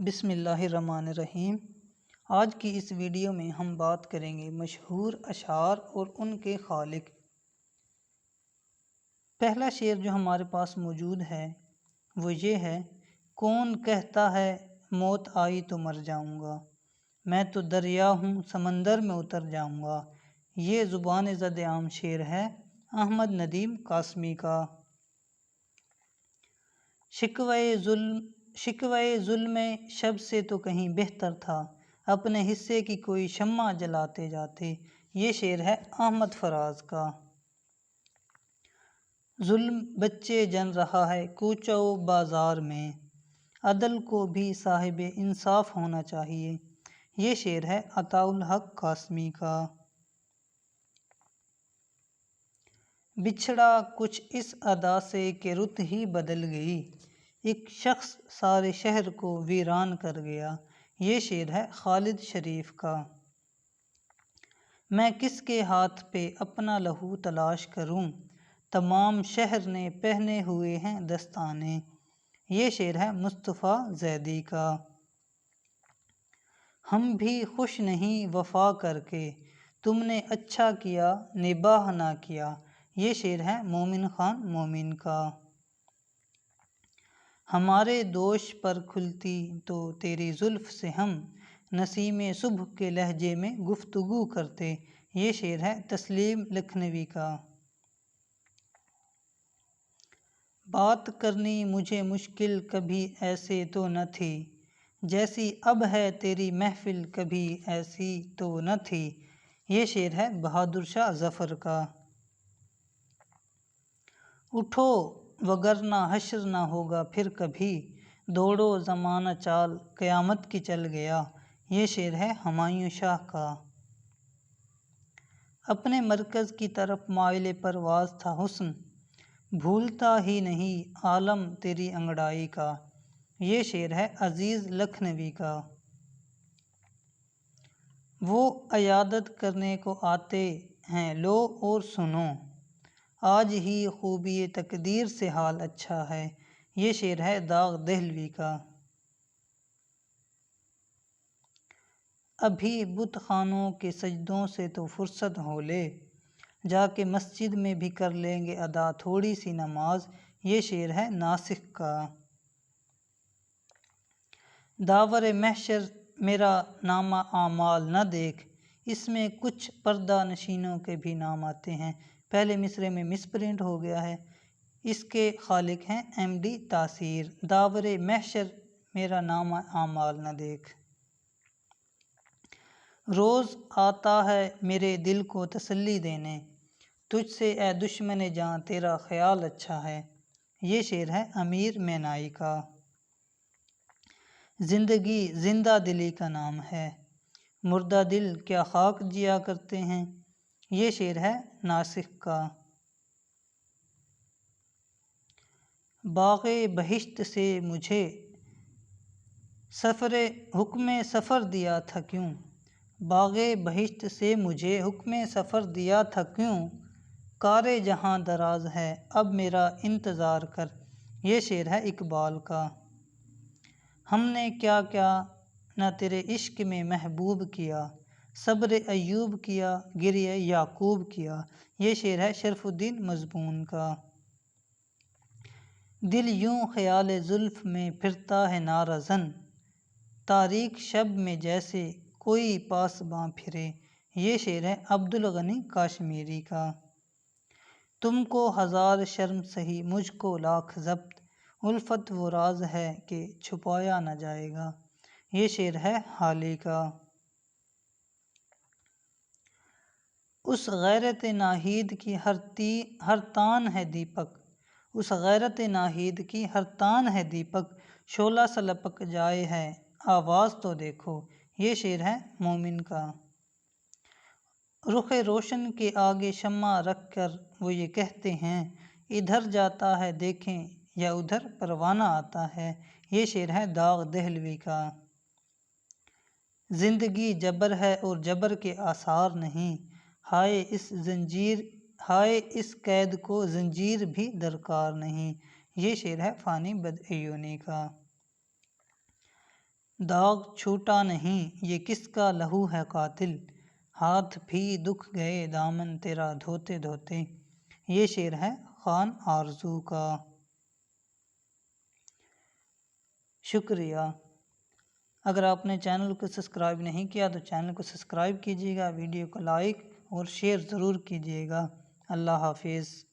بسم اللہ الرحمن الرحیم۔ آج کی اس ویڈیو میں ہم بات کریں گے مشہور اشعار اور ان کے خالق۔ پہلا شعر جو ہمارے پاس موجود ہے وہ یہ ہے: کون کہتا ہے موت آئی تو مر جاؤں گا، میں تو دریا ہوں سمندر میں اتر جاؤں گا۔ یہ زبان زد عام شعر ہے احمد ندیم قاسمی کا۔ شکوے ظلم شب سے تو کہیں بہتر تھا، اپنے حصے کی کوئی شمع جلاتے جاتے۔ یہ شعر ہے احمد فراز کا۔ ظلم بچے جن رہا ہے کوچہ و بازار میں، عدل کو بھی صاحب انصاف ہونا چاہیے۔ یہ شعر ہے عطاء الحق قاسمی کا۔ بچھڑا کچھ اس ادا سے کہ رت ہی بدل گئی، ایک شخص سارے شہر کو ویران کر گیا۔ یہ شعر ہے خالد شریف کا۔ میں کس کے ہاتھ پہ اپنا لہو تلاش کروں، تمام شہر نے پہنے ہوئے ہیں دستانے۔ یہ شعر ہے مصطفیٰ زیدی کا۔ ہم بھی خوش نہیں وفا کر کے، تم نے اچھا کیا نباہ نہ کیا۔ یہ شعر ہے مومن خان مومن کا۔ ہمارے دوش پر کھلتی تو تیری زلف سے ہم، نسیم صبح کے لہجے میں گفتگو کرتے۔ یہ شعر ہے تسلیم لکھنوی کا۔ بات کرنی مجھے مشکل کبھی ایسے تو نہ تھی، جیسی اب ہے تیری محفل کبھی ایسی تو نہ تھی۔ یہ شعر ہے بہادر شاہ ظفر کا۔ اٹھو وگرنہ حشر نہ ہوگا پھر کبھی، دوڑو زمانہ چال قیامت کی چل گیا۔ یہ شعر ہے ہمایوں شاہ کا۔ اپنے مرکز کی طرف مائل پرواز تھا حسن، بھولتا ہی نہیں عالم تیری انگڑائی کا۔ یہ شعر ہے عزیز لکھنوی کا۔ وہ عیادت کرنے کو آتے ہیں لو اور سنو، آج ہی خوبی تقدیر سے حال اچھا ہے۔ یہ شعر ہے داغ دہلوی کا۔ ابھی بت خانوں کے سجدوں سے تو فرصت ہو لے، جا کے مسجد میں بھی کر لیں گے ادا تھوڑی سی نماز۔ یہ شعر ہے ناسخ کا۔ داور محشر میرا نامہ اعمال نہ دیکھ، اس میں کچھ پردہ نشینوں کے بھی نام آتے ہیں۔ پہلے مصرعے میں مس پرنٹ ہو گیا ہے۔ اس کے خالق ہیں MD تاثیر۔ داور محشر میرا نامہ اعمال نہ دیکھ۔ روز آتا ہے میرے دل کو تسلی دینے، تجھ سے اے دشمن جاں تیرا خیال اچھا ہے۔ یہ شعر ہے امیر مینائی کا۔ زندگی زندہ دلی کا نام ہے، مردہ دل کیا خاک جیا کرتے ہیں۔ یہ شعر ہے ناسخ کا۔ باغ بہشت سے مجھے حکم سفر دیا تھا کیوں، باغ بہشت سے مجھے حکم سفر دیا تھا کیوں، کار جہاں دراز ہے اب میرا انتظار کر۔ یہ شعر ہے اقبال کا۔ ہم نے کیا کیا نہ تیرے عشق میں محبوب کیا، صبر ایوب کیا گریہ یعقوب کیا۔ یہ شعر ہے شرف الدین مضمون کا۔ دل یوں خیال زلف میں پھرتا ہے نعرہ زن، تاریک شب میں جیسے کوئی پاسباں پھرے۔ یہ شعر ہے عبدالغنی کاشمیری کا۔ تم کو ہزار شرم سہی مجھ کو لاکھ ضبط، الفت وہ راز ہے کہ چھپایا نہ جائے گا۔ یہ شعر ہے حالی کا۔ اس غیرت ناہید کی ہر تان ہے دیپک، اس غیرت ناہید کی ہر تان ہے دیپک، شعلہ سا لپک جائے ہے آواز تو دیکھو۔ یہ شعر ہے مومن کا۔ رخ روشن کے آگے شمع رکھ کر وہ یہ کہتے ہیں، ادھر جاتا ہے دیکھیں یا ادھر پروانہ آتا ہے۔ یہ شعر ہے داغ دہلوی کا۔ زندگی جبر ہے اور جبر کے آثار نہیں، ہائے اس قید کو زنجیر بھی درکار نہیں۔ یہ شعر ہے فانی بدعیونی کا۔ داغ چھوٹا نہیں یہ کس کا لہو ہے قاتل، ہاتھ بھی دکھ گئے دامن تیرا دھوتے دھوتے۔ یہ شعر ہے خان آرزو کا۔ شکریہ۔ اگر آپ نے چینل کو سبسکرائب نہیں کیا تو چینل کو سبسکرائب کیجیے گا، ویڈیو کو لائک اور شیئر ضرور کیجیے گا۔ اللہ حافظ۔